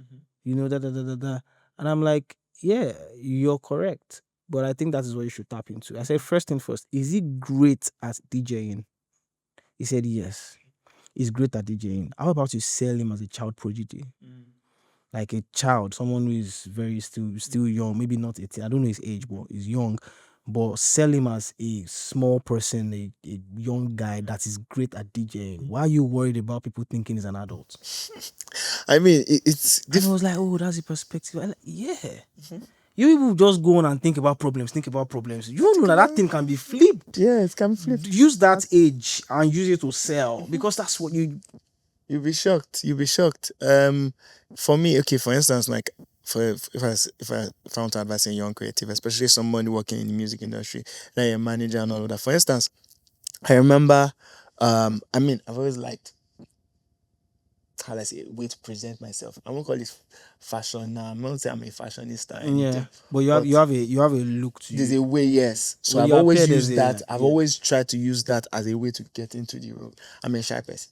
Da da da da da. And I'm like, yeah, you're correct. But I think that is what you should tap into. I said, first thing first, is he great at DJing? He said yes. He's great at DJing. How about you sell him as a child prodigy? Like a child, someone who is very still young, maybe not 18. I don't know his age, but he's young. But sell him as a small person, a young guy that is great at DJing. Why are you worried about people thinking he's an adult?
I mean, it's
And I was like, oh, that's the perspective. I'm like, yeah. You people just go on and think about problems. You don't know that thing can be flipped.
Yeah, it can flip.
Use that age and use it to sell because that's what you.
You'll be shocked. For me, okay, for instance, like if I want to advise a young creative, especially someone working in the music industry, like a manager and all of that. For instance, I remember, I've always liked how I say way to present myself. I won't call it fashion now. I'm not saying I'm a fashionista or anything.
Yeah, but you have a look to
There's
you.
a way, yes. So
When
I've
you
always
appear, there's
used that. I've
yeah.
always tried to use that as a way to get into the room. I'm a shy person.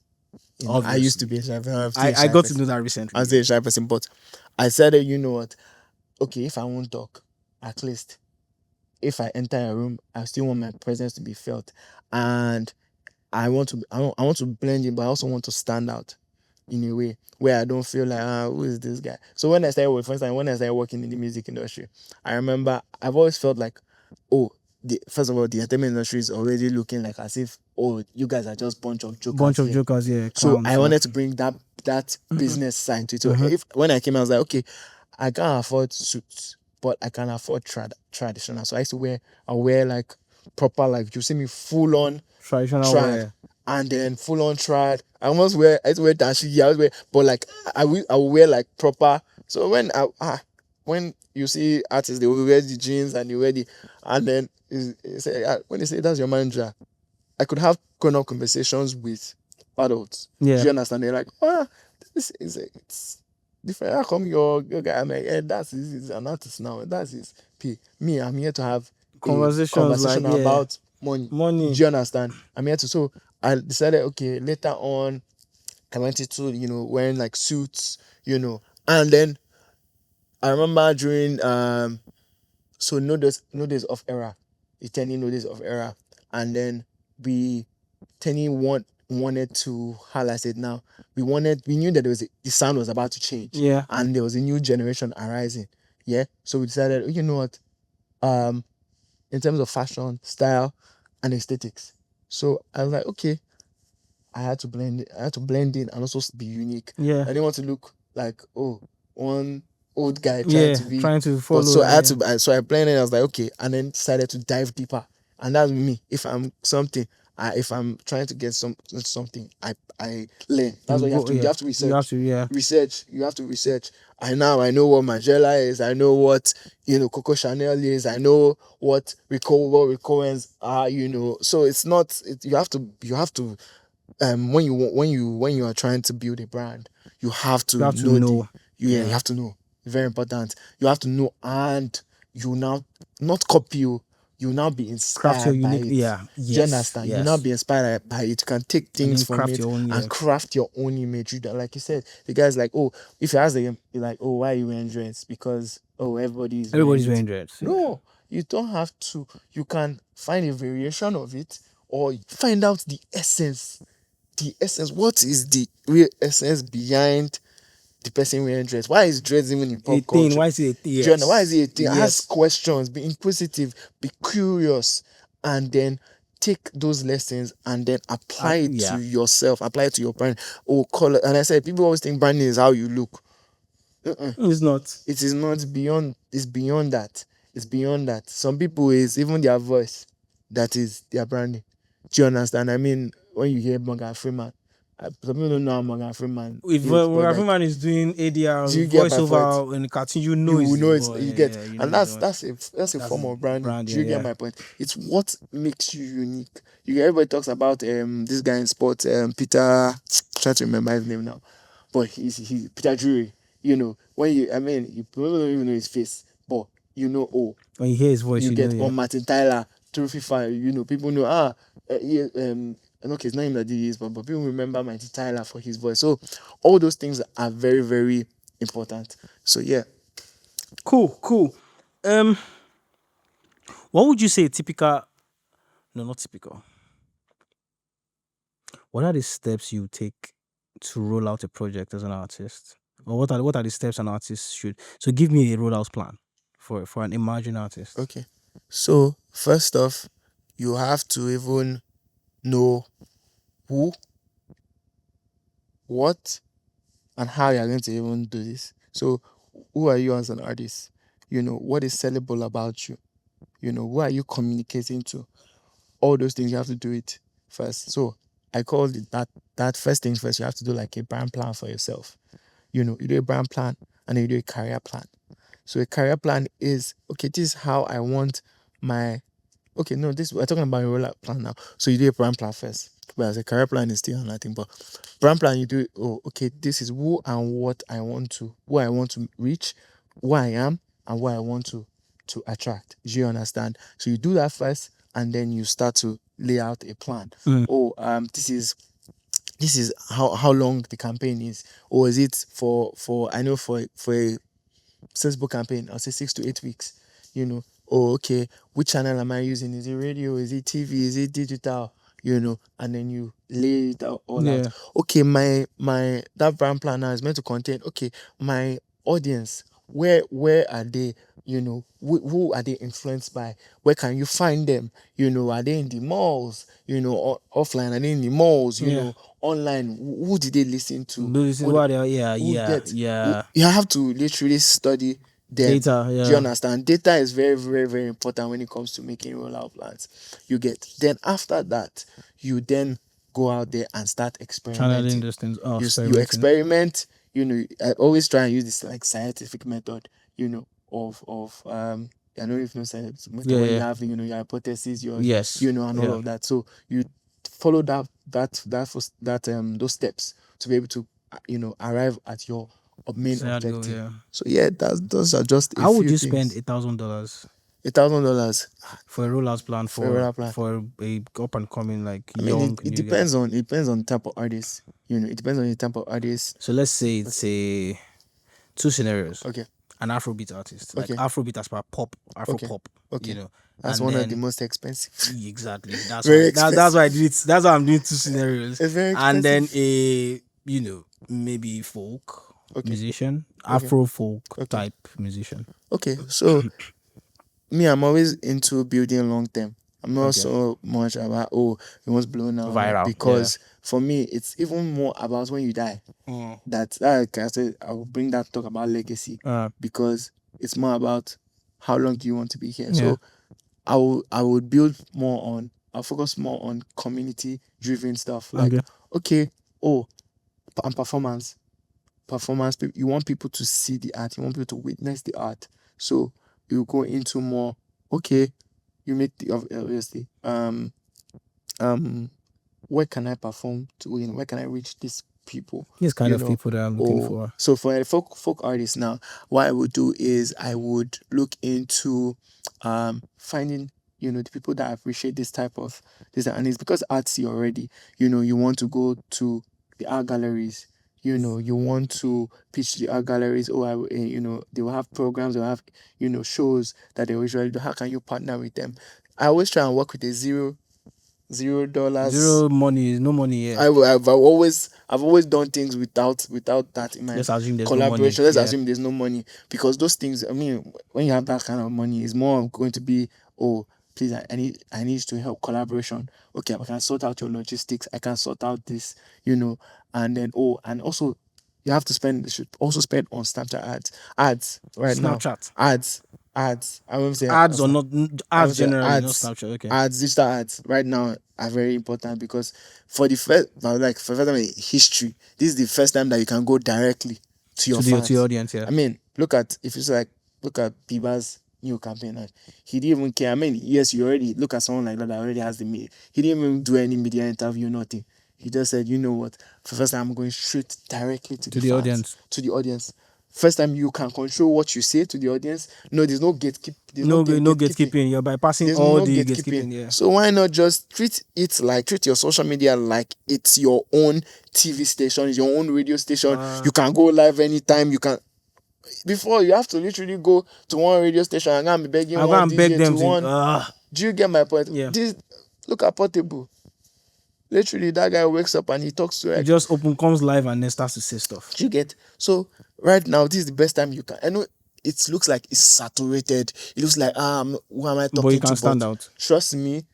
I used to be a shy person. I'm still a
I
shy
got
person.
to know that recently.
I'm still a shy person, but I said, you know what? Okay, if I won't talk, at least if I enter a room, I still want my presence to be felt, and I want to blend in, but I also want to stand out in a way where I don't feel like, who is this guy? So when I started working, for instance, when I started working in the music industry, I remember I've always felt like, oh, first of all, the entertainment industry is already looking like as if, oh, you guys are just bunch of jokers.
Jokers, yeah.
So
Clowns,
I wanted to bring that business side to it. So if when I came, I was like, okay, I can't afford suits, but I can afford traditional. So I wear like proper, like you see me full on
traditional
trad,
wear.
and then full on trad. I used to wear dashiki, but like I will wear like proper. So when you see artists, they will wear the jeans and and then when they say that's your manager, I could have grown up conversations with adults.
Yeah.
Do you understand? They're like, this is it's different. How come your guy? I'm like, that's he's an artist now. That's his P. Me, I'm here to have a
Conversations like, yeah.
about money.
Money.
Do you understand? I'm here to. So I decided, okay, later on, I went into wearing like suits, and then I remember during so no days of era, the Teni no days of era, and then we Teni wanted to, how I said now, we knew that the sound was about to change,
Yeah.
and there was a new generation arising, yeah. So we decided, you know what, in terms of fashion, style, and aesthetics. So I was like, okay, I had to blend in and also be unique.
Yeah.
I didn't want to look like, one old guy
trying to follow.
so I had to. So I blended. I was like, okay, and then decided to dive deeper. And that's me. If I'm something, if I'm trying to get something, I learn. That's what you have to. You have to research.
You have to, yeah.
Research. You have to research. I know what Magella is. I know what Coco Chanel is. I know what Rico Owens are. So it's not. You have to when you are trying to build a brand, you have to
You have to
know
know.
you have to know. Very important. You have to know, and you now not copy you now be
Craft your
inspired by
unique.
it.
Yeah.
Do you
Yes.
understand? You now
Yes.
be inspired by it. You can take
And
things
then
from
craft
it
your own.
and
Yeah.
craft your own image. Like you said, the guy's like, oh, if you ask them, you're like, oh, why are you wearing dreads? Because everybody is
Everybody's
wearing
wearing
it.
dreads. Yeah.
No, you don't have to. You can find a variation of it, or find out the essence. The essence. What is the real essence behind the person wearing dreads? Why is dreads even in
A
pop
thing.
culture?
Why is it a thing?
Do you know why is
Yes.
it a thing? Ask
Yes.
questions, be inquisitive, be curious, and then take those lessons and then apply it to
Yeah.
yourself, apply it to your brand. Oh, color. And I said, people always think branding is how you look.
It's not.
It is not beyond. It's beyond that. It's beyond that. Some people is even their voice that is their branding. Do you understand? I mean, when you hear Morgan Freeman, some people don't know how Morgan Freeman
If
is, but like,
Rafiman is doing ADR
do you get my point?
voiceover in the cartoon, you know
You
it's
will
his
know it's
voice.
you get,
Yeah, you know
and
his
that's
voice.
that's a
That's
form
his
of branding.
brand.
Do you get
Yeah.
my point? It's what makes you unique. Everybody talks about this guy in sports, Peter. Trying to remember his name now, but he's Peter Drury. When you probably don't even know his face, but oh,
When you hear his voice,
you
you know.
get
Yeah.
on Martin Tyler, Trophy Fire. People know yeah, and okay, it's not him that did this, but people remember Martin Tyler for his voice. So all those things are very, very important. So yeah.
Cool. Um, what would you say typical? No, not typical. What are the steps you take to roll out a project as an artist? Or what are the steps an artist should? So give me a rollout plan for an emerging artist.
Okay. So first off, you have to even know who, what, and how you're going to even do this. So who are you as an artist? What is sellable about you? Who are you communicating to? All those things you have to do it first. So I call it that first things first. You have to do like a brand plan for yourself. You do a brand plan and then you do a career plan. So a career plan is okay. This is how I want my. Okay, no, this we're talking about a rollout plan now. So you do a brand plan first. Whereas a career plan is still nothing. But brand plan, you do. Oh, okay. This is who and what I want to, reach, who I am, and what I want to attract. Do you understand? So you do that first, and then you start to lay out a plan.
Mm.
Oh, this is how long the campaign is, or is it for I know for a sensible campaign, I'll say 6 to 8 weeks. Oh, okay, which channel am I using? Is it radio? Is it TV? Is it digital? And then you lay it out all out.
Yeah.
Okay, my that brand plan now is meant to contain, okay, my audience, where are they? Who are they influenced by? Where can you find them? Are they in the malls? Offline, are they in the malls?
Yeah.
Online, who did they listen to?
This is
Who
what they are. Yeah.
who
Yeah.
get
Yeah.
you have to literally study them.
Data.
Do you
Yeah.
understand? Data is very, very, very important when it comes to making rollout plans. You get then after that, you then go out there and start
Channeling
experimenting.
those things. Oh,
You
experimenting.
experiment. I always try and use this like scientific method. Of I don't know if you know scientific method
Yeah.
when you
Yeah.
have your hypothesis,
Yes.
and all
Yeah.
of that. So you follow those steps to be able to arrive at your main
So I had to go.
objective.
Yeah.
So yeah, those are just a
How would
few
you spend
things.
$1,000
$1,000
for a rollout plan
for a
for
rollout plan.
for a up and coming like
I mean,
young
it
new guy?
depends on the type of artist. It depends on the type of artist.
So let's say it's a two scenarios.
Okay,
An Afrobeat artist, like
okay,
Afrobeat as per pop, Afro
okay,
pop,
okay. That's
and
one of the
then
most expensive.
exactly that's
Very
why that's
expensive.
why I did it. That's why I'm doing two scenarios,
It's very
and then
expensive.
a maybe folk
Okay,
musician,
okay,
Afro folk
okay,
type musician.
okay. So me, I'm always into building long term. I'm not
Okay,
so much about it was blown now, no,
viral. Yeah.
because for me it's even more about when you die.
Mm.
That I said I will bring that talk about legacy,
Uh,
because it's more about how long do you want to be here.
yeah.
So I will build more on. I'll focus more on community driven stuff like
Okay.
okay, and performance. You want people to see the art. You want people to witness the art. So you go into more. Okay, you make the obviously um where can I perform to win? Where can I reach these people?
These kind
You
of
know,
people that I'm looking
or
for.
so for a folk artist now, what I would do is I would look into finding the people that appreciate this, and it's because artsy already. You want to go to the art galleries. You want to pitch the art galleries. Oh, they will have programs. They will have shows that they usually do. How can you partner with them? I always try and work with a $0.
Zero money, no money here.
I've always done things without that in my
Let's assume there's no money.
collaboration. Let's
Yeah.
assume there's no money, because those things. I mean, when you have that kind of money, it's more going to be, oh, please, I need to help collaboration. Okay, I can sort out your logistics. I can sort out this, and then and also you have to spend. You should also spend on Snapchat ads right now.
Snapchat.
Ads. I won't say
Ads or not
I would
ads
say
generally, not Snapchat. Okay.
digital ads right now are very important, because for the first, like for the first time in history, this is the first time that you can go directly to your
To your
fans.
audience, yeah.
I mean, look at Bieber's new campaign. And he didn't even care. I mean, yes, you already look at someone like that already has the media. He didn't even do any media interview, nothing. He just said, you know what? For the first time, I'm going straight directly to the
the
fans,
audience.
to the audience. First time you can control what you say to the audience. No, there's no gatekeep. There's
No, no
gatekeeping.
gatekeeping. You're bypassing
There's
all
no
the
gatekeeping.
gatekeeping. Yeah.
So why not just treat your social media like it's your own TV station, it's your own radio station. You can go live anytime. You can. Before, you have to literally go to one radio station and go and be begging
I'll go
one
and beg
DJ
them
to
to.
one. Do you get my point?
Yeah.
Look at Portable. Literally, that guy wakes up and he talks to
He
like.
just comes live and then starts to say stuff.
Do you get? So right now, this is the best time you can. I know it looks like it's saturated. It looks like who am I talking
But you
to?
can stand out.
Trust me,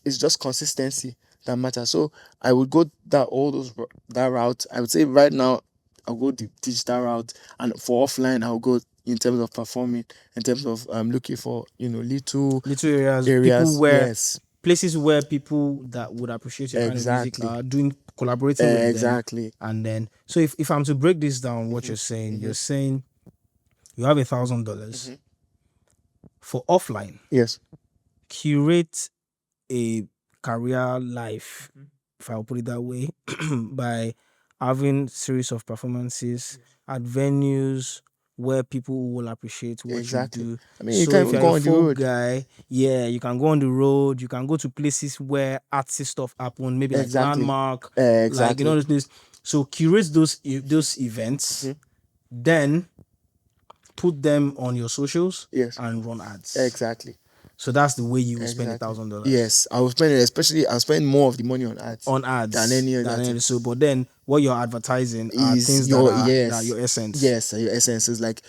it's just consistency that matters. So I would go that route. I would say right now I'll go the digital route, and for offline I'll go in terms of performing, in terms of looking for little
areas,
areas.
Yes. Places where people that would appreciate your kind of music
Exactly.
are collaborating with them.
Exactly.
And then, so if I'm to break this down, what you're saying you have $1,000 for offline.
Yes.
Curate a career life, if I'll put it that way, by having series of performances at venues where people will appreciate what
Exactly.
you do.
I mean, you
So
can
if
even
you're
go
a
on the
folk
road.
guy, yeah, you can go on the road. You can go to places where artsy stuff happen, maybe like
Exactly.
Landmark,
Exactly.
like those places. So curate those events, then put them on your socials,
Yes.
and run ads.
Exactly.
So that's the way you will spend
Exactly.
$1,000.
Yes, I will spend it. Especially, I'll spend more of the money on ads. Than any other thing.
So, but then what you're advertising are
Is
things
your
that are your essence.
Yes, your essence is like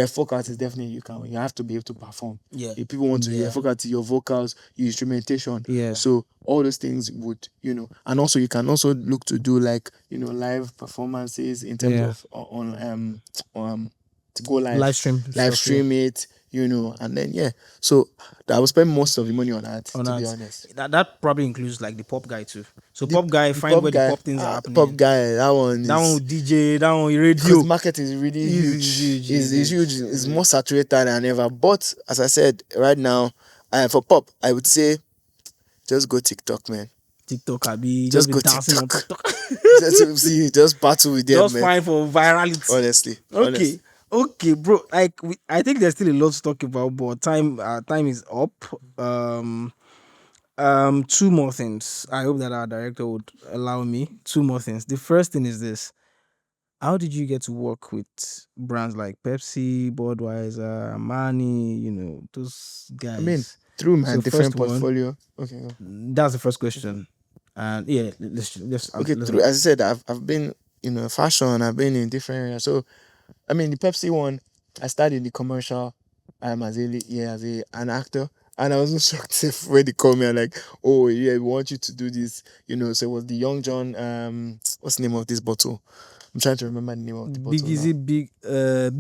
folk artist. Definitely, you have to be able to perform.
Yeah.
If people want to hear folk artist, your vocals, your instrumentation.
Yeah.
So all those things would and also you can also look to do like live performances in terms of to go live
stream
it. And then so I will spend most of the money on ads, to be honest.
That probably includes like the pop guy too. So pop guy, find where the pop things are happening.
Pop guy, that one
DJ, that one radio.
Because the market is really huge. It's huge. It's more saturated than ever. But as I said, right now, for pop, I would say just go TikTok, man.
TikTok, Abi.
Just
be
go
dancing on
TikTok.
TikTok.
just battle with them,
Just
man.
fine for virality.
Honestly.
Okay, bro. Like I think there's still a lot to talk about, but time is up. Two more things. I hope that our director would allow me. Two more things. The first thing is this: how did you get to work with brands like Pepsi, Budweiser, Armani? Those guys.
I mean, through my different
first one,
portfolio. Okay.
that's the first question. And yeah, let's
Okay. As I said, I've been fashion. I've been in different areas. So, I mean, the Pepsi one, I started in the commercial as an actor. And I wasn't shocked when they called me and like, oh yeah, we want you to do this. So it was the Young John, what's the name of this bottle? I'm trying to remember the name of the bottle. Big
things.
The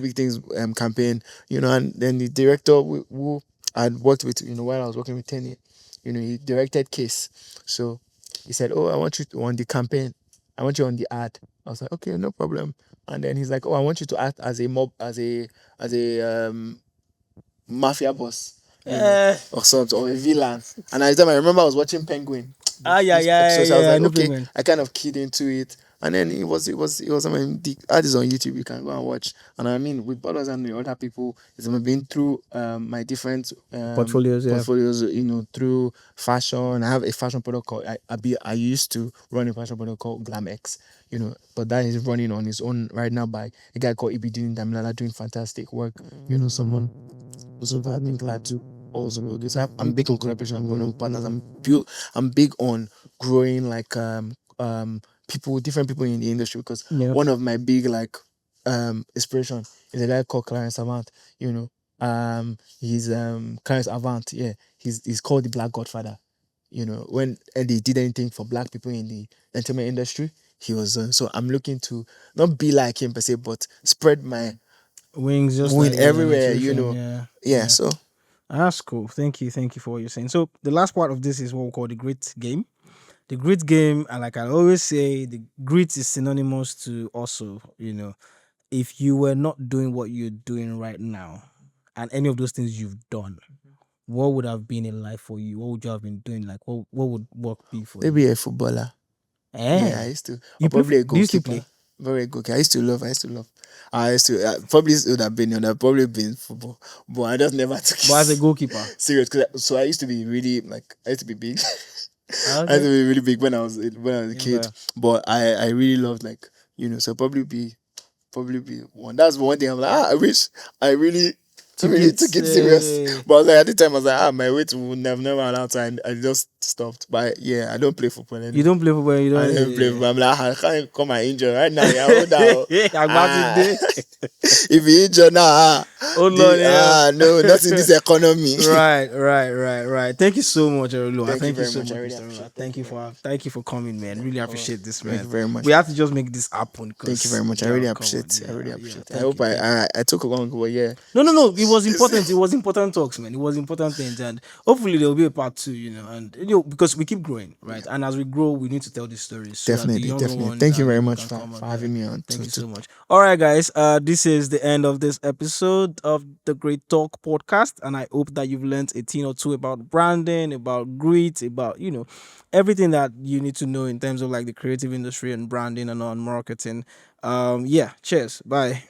big things campaign. And then the director who I'd worked with, while I was working with Teni, he directed Case. So he said, oh, I want you on the campaign. I want you on the ad. I was like, okay, no problem. And then he's like, oh, I want you to act as a mafia boss, or something, or a villain. And at the time, I remember I was watching Penguin.
Ah, yeah,
those
yeah,
episodes. I was
yeah.
like,
No
okay,
payment.
I kind of keyed into it. And then I mean, the ad is on YouTube. You can go and watch. And I mean, with others and the other people, it's been through my different
Portfolios, yeah.
portfolios. Through fashion. I have a fashion product called I used to run a fashion product called Glamex. But that is running on its own right now by a guy called Ibidin Damilala doing fantastic work. Someone also I've been glad to also know this. I'm big on collaboration. I'm going on partners. I'm big on growing like different people in the industry because
Yep.
one of my big like inspiration is a guy called Clarence Avant. He's Clarence Avant. Yeah, he's called the Black Godfather. When Eddie did anything for black people in the entertainment industry, he was. So I'm looking to not be like him per se, but spread my
Wings, just
win
like
everywhere.
Nigerian. Yeah,
Yeah.
yeah.
So
That's cool. Thank you for what you're saying. So the last part of this is what we call the grit game. The grit game, and like I always say, the grit is synonymous to also, if you were not doing what you're doing right now, and any of those things you've done, what would have been in life for you? What would you have been doing? Like, what would work be for you?
maybe a footballer. Yeah, I
Eh?
used to, or
You play?
probably a
Do you still
goalkeeper.
play?
Very good. I used to love. I used to love. I used to probably would have been. Would have probably been football, but I just never took
But as a
it
goalkeeper,
serious. So I used to be really like. I used to be big. I used
okay.
to be really big when I was a kid.
Okay.
But I really loved like so probably be one. That's one thing I'm like, I wish I
Took
really
it.
took it serious. But I was like, at the time, I was like, my weight would never allowed, so I just stopped. But yeah, I don't play football
You
anymore.
don't play football. You
I
don't.
don't play football. I'm like, I can't come and injure right now. Yeah, hold out.
I'm about to
Ah,
do.
if you injure now,
Hold on, yeah.
no, not in this economy.
Right. Thank you so much, Oreoluwa.
Thank you
Thank you
very
so
much. I
much,
really
Mr. Oreoluwa.
appreciate. Thank you very much.
Thank you for coming, man. Really appreciate this,
Thank
man.
you very much.
We have to just make this happen
Thank you
because
very much. I really
girl, come on,
appreciate. I really
yeah.
appreciate. I
Thank
hope
you, thank you.
I took a long, but yeah.
No. It was important. It was important talks, man. It was important things, and hopefully there will be a part two. And because we keep growing, right? And as we grow, we need to tell these stories so that the
Definitely,
younger
definitely.
ones
Thank you
and
very
people
much
can
for,
come
for
up. Yeah.
having me on.
Thank you so much. All right, guys. This is the end of this episode of the Great Talk podcast, and I hope that you've learned a thing or two about branding, about grit, about everything that you need to know in terms of like the creative industry and branding and on marketing. Yeah. Cheers. Bye.